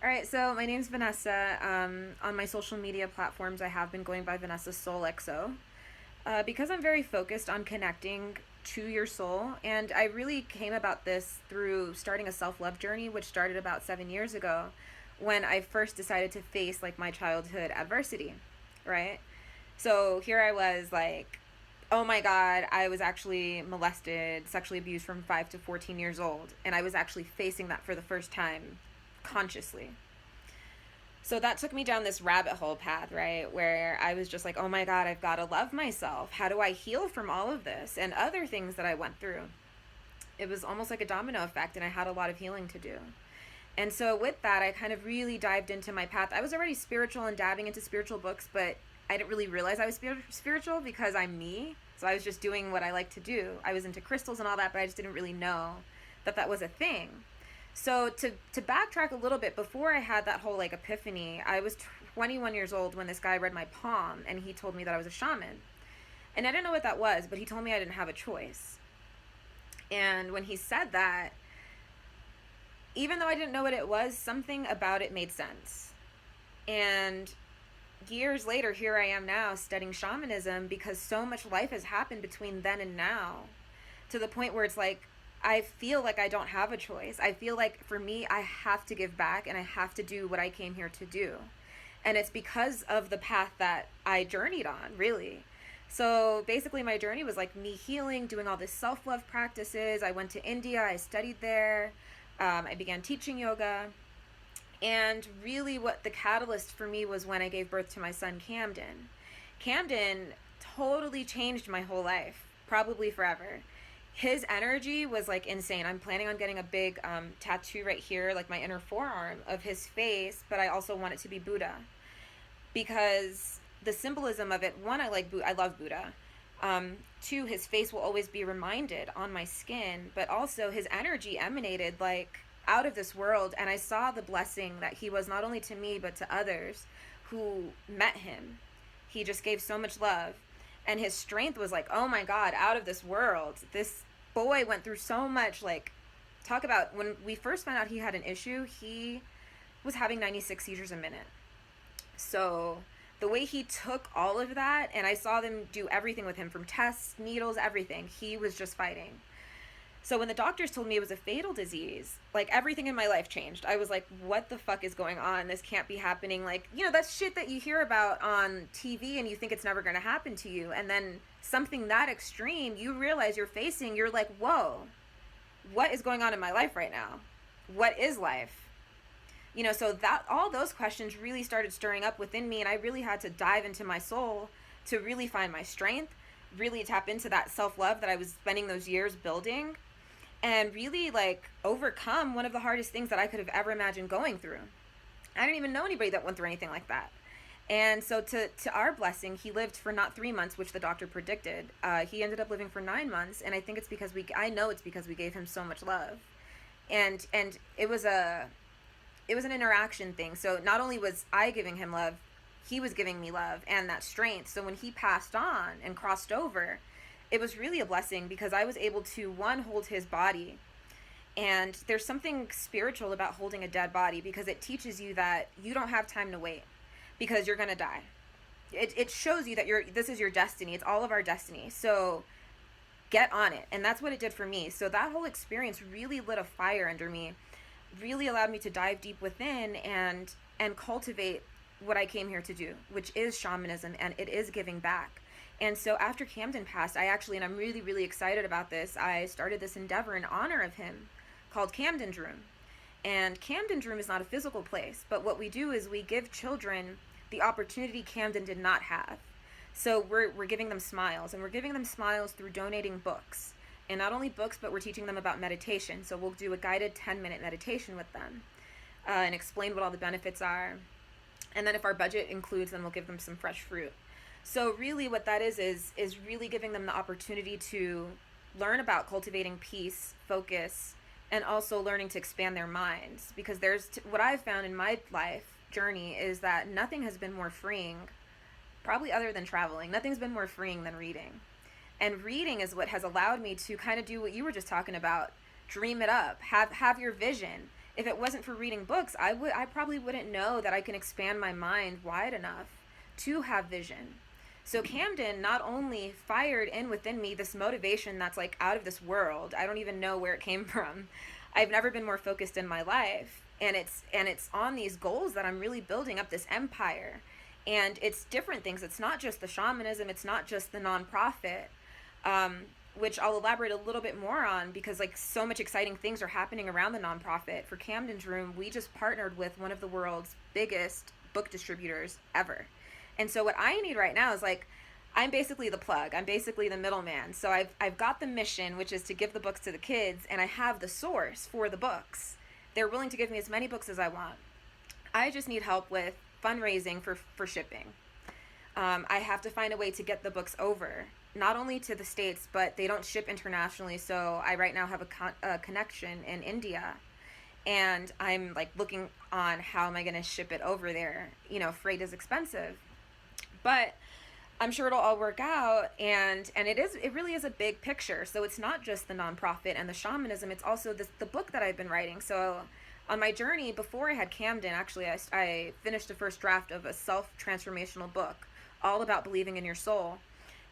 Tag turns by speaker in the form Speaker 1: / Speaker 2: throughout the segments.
Speaker 1: All right, so my name's Vanessa. On my social media platforms, I have been going by Vanessa Soul XO because I'm very focused on connecting to your soul. And I really came about this through starting a self love journey, which started about 7 years ago when I first decided to face like my childhood adversity, right? So here I was like, oh my God, I was actually molested, sexually abused from 5 to 14 years old. And I was actually facing that for the first time consciously. So that took me down this rabbit hole path, right? Where I was just like, oh my God, I've got to love myself. How do I heal from all of this and other things that I went through? It was almost like a domino effect, and I had a lot of healing to do. And so with that, I kind of really dived into my path. I was already spiritual and dabbing into spiritual books, but I didn't really realize I was spiritual because I'm me. So I was just doing what I like to do. I was into crystals and all that, but I just didn't really know that that was a thing. So to backtrack a little bit, before I had that whole like epiphany, I was 21 years old when this guy read my palm and he told me that I was a shaman. And I didn't know what that was, but he told me I didn't have a choice. And when he said that, even though I didn't know what it was, something about it made sense. And years later, here I am now studying shamanism because so much life has happened between then and now, to the point where it's like I feel like I don't have a choice. I feel like for me, I have to give back and I have to do what I came here to do. And it's because of the path that I journeyed on, really. So basically, my journey was like me healing, doing all this self love practices. I went to India, I studied there, I began teaching yoga. And really, what the catalyst for me was when I gave birth to my son, Camden. Camden totally changed my whole life, probably forever. His energy was like insane. I'm planning on getting a big tattoo right here, like my inner forearm of his face, but I also want it to be Buddha because the symbolism of it, one, I love Buddha. Two, his face will always be reminded on my skin, but also his energy emanated like out of this world. And I saw the blessing that he was not only to me, but to others who met him. He just gave so much love. And his strength was like, oh my God, out of this world. This boy went through so much. Like, talk about when we first found out he had an issue, he was having 96 seizures a minute. So the way he took all of that, and I saw them do everything with him from tests, needles, everything, he was just fighting. So when the doctors told me it was a fatal disease, like everything in my life changed. I was like, what the fuck is going on? This can't be happening. Like, that's shit that you hear about on TV and you think it's never going to happen to you. And then something that extreme, you realize you're facing, you're like, whoa, what is going on in my life right now? What is life? So that all those questions really started stirring up within me, and I really had to dive into my soul to really find my strength, really tap into that self-love that I was spending those years building, and really like overcome one of the hardest things that I could have ever imagined going through. I didn't even know anybody that went through anything like that. And so to our blessing, he lived for not 3 months, which the doctor predicted. He ended up living for 9 months, and I think it's because I know it's because we gave him so much love. And it was an interaction thing. So not only was I giving him love, he was giving me love and that strength. So when he passed on and crossed over, it was really a blessing because I was able to, one, hold his body. And there's something spiritual about holding a dead body because it teaches you that you don't have time to wait because you're going to die. It shows you that this is your destiny. It's all of our destiny. So get on it. And that's what it did for me. So that whole experience really lit a fire under me, really allowed me to dive deep within and cultivate what I came here to do, which is shamanism, and it is giving back. And so after Camden passed, and I'm really, really excited about this, I started this endeavor in honor of him called Camden's Room. And Camden's Room is not a physical place, but what we do is we give children the opportunity Camden did not have. So we're giving them smiles, and we're giving them smiles through donating books. And not only books, but we're teaching them about meditation. So we'll do a guided 10-minute meditation with them and explain what all the benefits are. And then if our budget includes, then we'll give them some fresh fruit. So really what that is really giving them the opportunity to learn about cultivating peace, focus, and also learning to expand their minds. Because what I've found in my life journey is that nothing has been more freeing, probably other than traveling, nothing's been more freeing than reading. And reading is what has allowed me to kind of do what you were just talking about, dream it up, have your vision. if it wasn't for reading books, I probably wouldn't know that I can expand my mind wide enough to have vision. So Camden not only fired in within me this motivation that's like out of this world. I don't even know where it came from. I've never been more focused in my life, and it's on these goals that I'm really building up this empire. And it's different things. It's not just the shamanism, it's not just the nonprofit. Which I'll elaborate a little bit more on, because like so much exciting things are happening around the nonprofit. For Camden's Room, we just partnered with one of the world's biggest book distributors ever. And so what I need right now is like, I'm basically the plug. I'm basically the middleman. So I've got the mission, which is to give the books to the kids, and I have the source for the books. They're willing to give me as many books as I want. I just need help with fundraising for shipping. I have to find a way to get the books over, not only to the States, but they don't ship internationally. So I right now have a connection in India, and I'm like looking on how am I going to ship it over there. You know, freight is expensive, but I'm sure it'll all work out. And it really is a big picture. So it's not just the nonprofit and the shamanism. It's also the book that I've been writing. So on my journey before I had Camden, actually, I finished the first draft of a self-transformational book all about believing in your soul.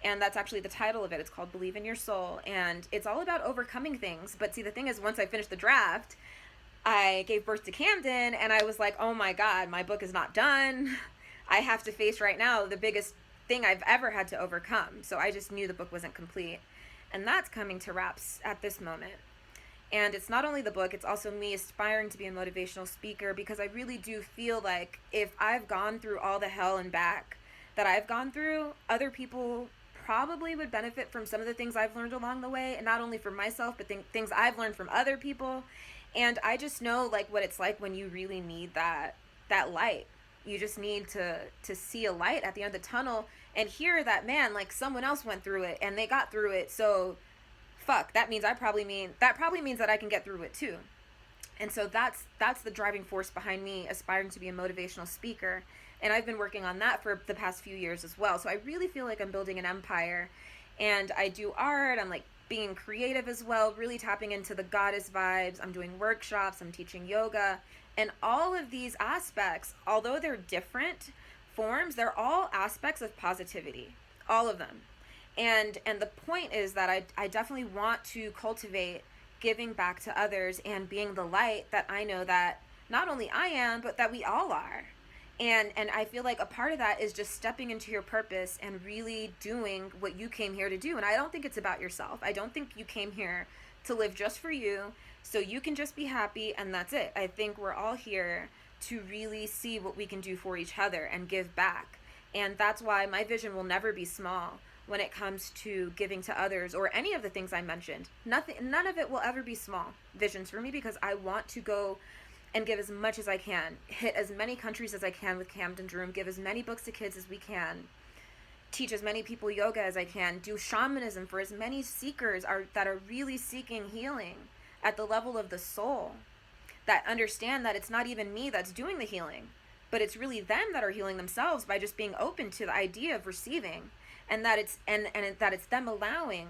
Speaker 1: And that's actually the title of it. It's called Believe in Your Soul. And it's all about overcoming things. But see, the thing is, once I finished the draft, I gave birth to Camden, and I was like, oh my God, my book is not done. I have to face right now the biggest thing I've ever had to overcome. So I just knew the book wasn't complete. And that's coming to wraps at this moment. And it's not only the book, it's also me aspiring to be a motivational speaker, because I really do feel like if I've gone through all the hell and back that I've gone through, other people probably would benefit from some of the things I've learned along the way, and not only for myself, but things I've learned from other people. And I just know like what it's like when you really need that light. You just need to see a light at the end of the tunnel and hear that, man, like someone else went through it and they got through it. So fuck, that probably means that I can get through it too. And so that's the driving force behind me aspiring to be a motivational speaker. And I've been working on that for the past few years as well. So I really feel like I'm building an empire. And I do art, I'm like being creative as well, really tapping into the goddess vibes. I'm doing workshops, I'm teaching yoga. And all of these aspects, although they're different forms, they're all aspects of positivity. All of them. And the point is that I definitely want to cultivate giving back to others and being the light that I know that not only I am, but that we all are. And I feel like a part of that is just stepping into your purpose and really doing what you came here to do. And I don't think it's about yourself. I don't think you came here to live just for you, so you can just be happy and that's it. I think we're all here to really see what we can do for each other and give back. And that's why my vision will never be small when it comes to giving to others or any of the things I mentioned. None of it will ever be small visions for me, because I want to go and give as much as I can, hit as many countries as I can with Camden's Room, give as many books to kids as we can, teach as many people yoga as I can, do shamanism for as many seekers that are really seeking healing at the level of the soul, that understand that it's not even me that's doing the healing, but it's really them that are healing themselves by just being open to the idea of receiving, and that it's that it's them allowing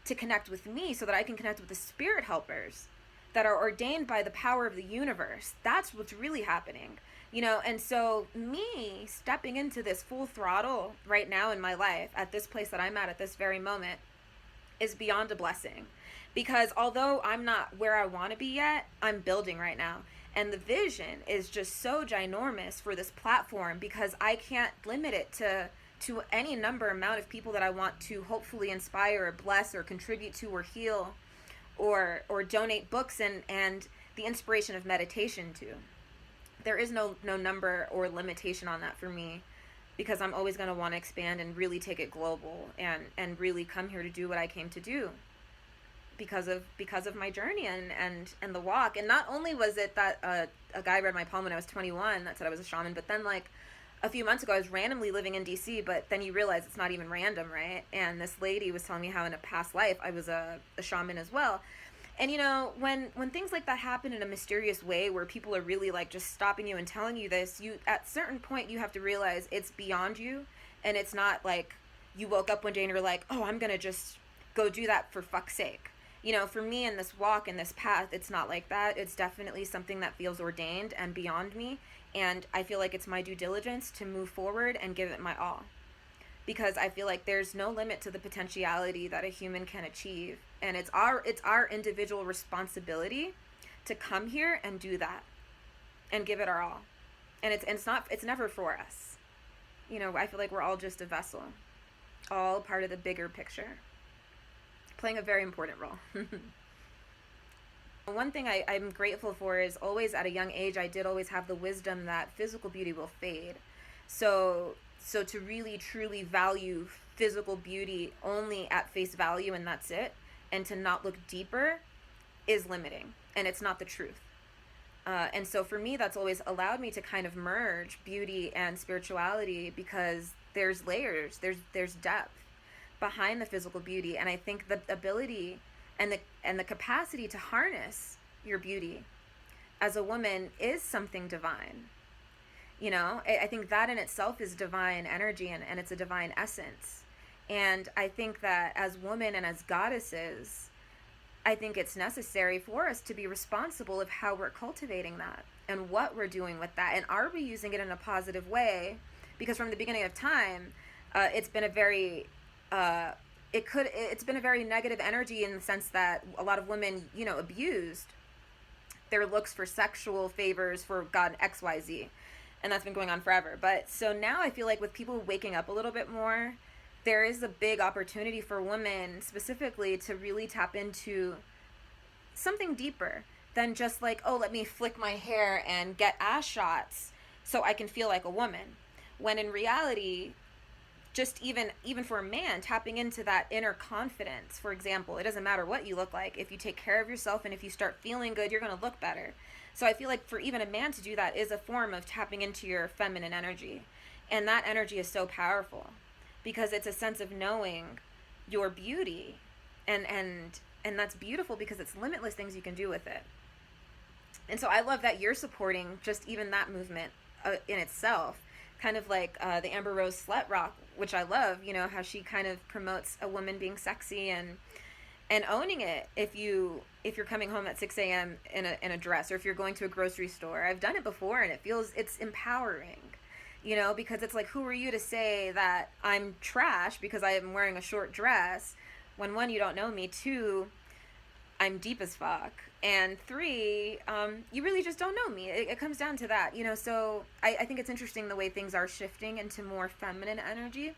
Speaker 1: to connect with me so that I can connect with the spirit helpers that are ordained by the power of the universe. That's what's really happening, you know. And so me stepping into this full throttle right now in my life at this place that I'm at this very moment is beyond a blessing, because although I'm not where I want to be yet, I'm building right now. And the vision is just so ginormous for this platform, because I can't limit it to any number amount of people that I want to hopefully inspire or bless or contribute to or heal or donate books and the inspiration of meditation to. There is no number or limitation on that for me, because I'm always going to want to expand and really take it global and really come here to do what I came to do because of my journey and the walk. And not only was it that a guy read my palm when I was 21 that said I was a shaman, but then like a few months ago I was randomly living in DC, but then you realize it's not even random, right? And this lady was telling me how in a past life I was a shaman as well. And you know, when things like that happen in a mysterious way where people are really like just stopping you and telling you this, you at a certain point you have to realize it's beyond you. And it's not like you woke up one day and you're like, oh, I'm gonna just go do that for fuck's sake. For me in this walk, in this path, it's not like that. It's definitely something that feels ordained and beyond me. And I feel like it's my due diligence to move forward and give it my all. Because I feel like there's no limit to the potentiality that a human can achieve. And it's our individual responsibility to come here and do that and give it our all. And it's never for us. I feel like we're all just a vessel, all part of the bigger picture, playing a very important role. One thing I'm grateful for is always at a young age, I did always have the wisdom that physical beauty will fade. So to really truly value physical beauty only at face value and that's it, and to not look deeper is limiting, and it's not the truth. And so for me, that's always allowed me to kind of merge beauty and spirituality, because there's layers, there's depth behind the physical beauty. And I think the ability and the capacity to harness your beauty as a woman is something divine. I think that in itself is divine energy, and it's a divine essence. And I think that as women and as goddesses, I think it's necessary for us to be responsible of how we're cultivating that and what we're doing with that. And are we using it in a positive way? Because from the beginning of time, it's been a very negative energy, in the sense that a lot of women, abused their looks for sexual favors for God XYZ. And that's been going on forever. But so now I feel like with people waking up a little bit more, there is a big opportunity for women specifically to really tap into something deeper than just like, oh, let me flick my hair and get ass shots so I can feel like a woman. When in reality, just even for a man, tapping into that inner confidence, for example, it doesn't matter what you look like. If you take care of yourself and if you start feeling good, you're going to look better. So I feel like for even a man to do that is a form of tapping into your feminine energy. And that energy is so powerful, because it's a sense of knowing your beauty, and that's beautiful because it's limitless things you can do with it. And so I love that you're supporting just even that movement in itself, kind of like the Amber Rose Slut Rock, which I love, how she kind of promotes a woman being sexy and owning it. If you're coming home at 6 a.m. in a dress, or if you're going to a grocery store, I've done it before, and it's empowering. Because it's like, who are you to say that I'm trash because I am wearing a short dress, when 1, you don't know me, 2, I'm deep as fuck, and 3, you really just don't know me. It comes down to that, so I think it's interesting the way things are shifting into more feminine energy,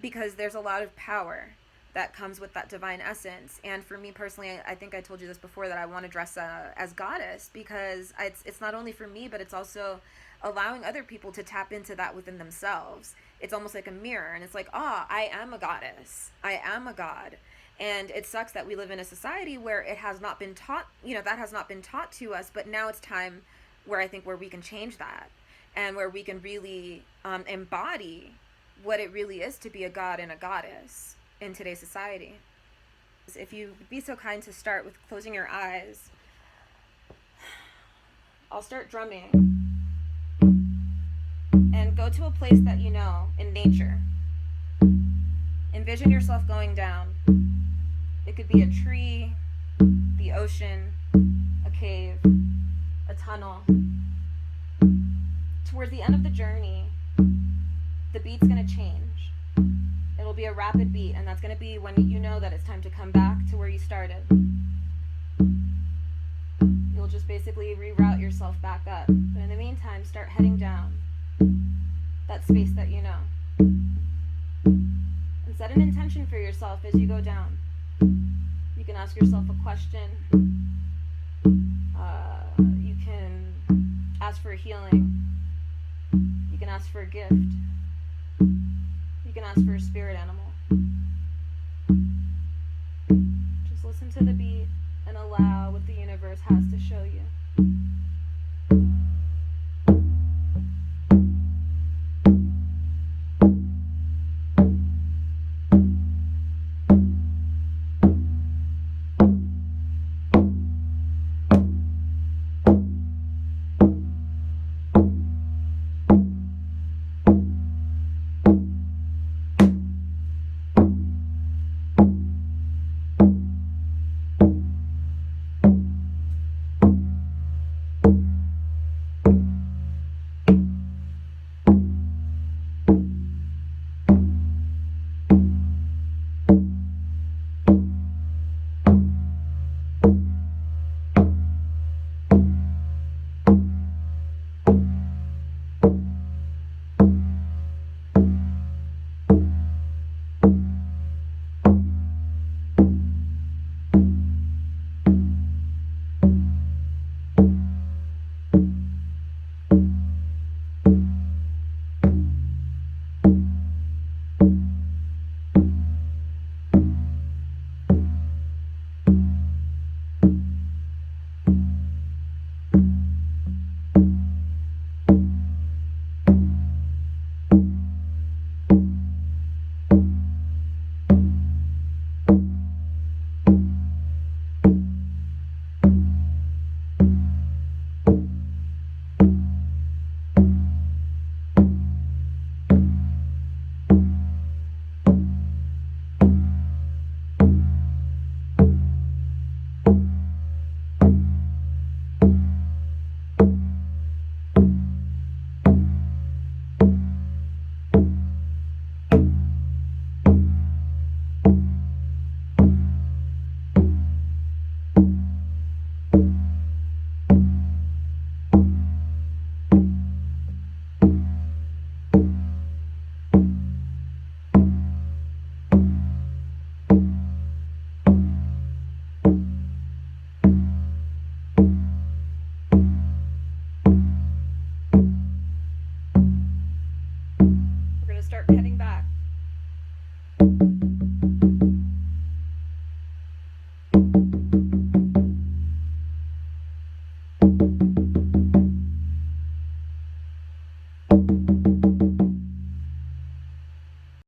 Speaker 1: because there's a lot of power that comes with that divine essence. And for me personally, I think I told you this before, that I want to dress as goddess, because it's not only for me, but it's also allowing other people to tap into that within themselves. It's almost like a mirror, and it's like, I am a goddess, I am a god. And it sucks that we live in a society where it has not been taught, that has not been taught to us, but now it's time where we can change that, and where we can really embody what it really is to be a god and a goddess in today's society. If you would be so kind to start with closing your eyes, I'll start drumming. And go to a place that you know in nature. Envision yourself going down. It could be a tree, the ocean, a cave, a tunnel. Towards the end of the journey, the beat's going to change. It'll be a rapid beat, and that's going to be when you know that it's time to come back to where you started. You'll just basically reroute yourself back up. But in the meantime, start heading down that space that you know. And set an intention for yourself as you go down. You can ask yourself a question. You can ask for a healing. You can ask for a gift. You can ask for a spirit animal. Just listen to the beat and allow what the universe has to show you.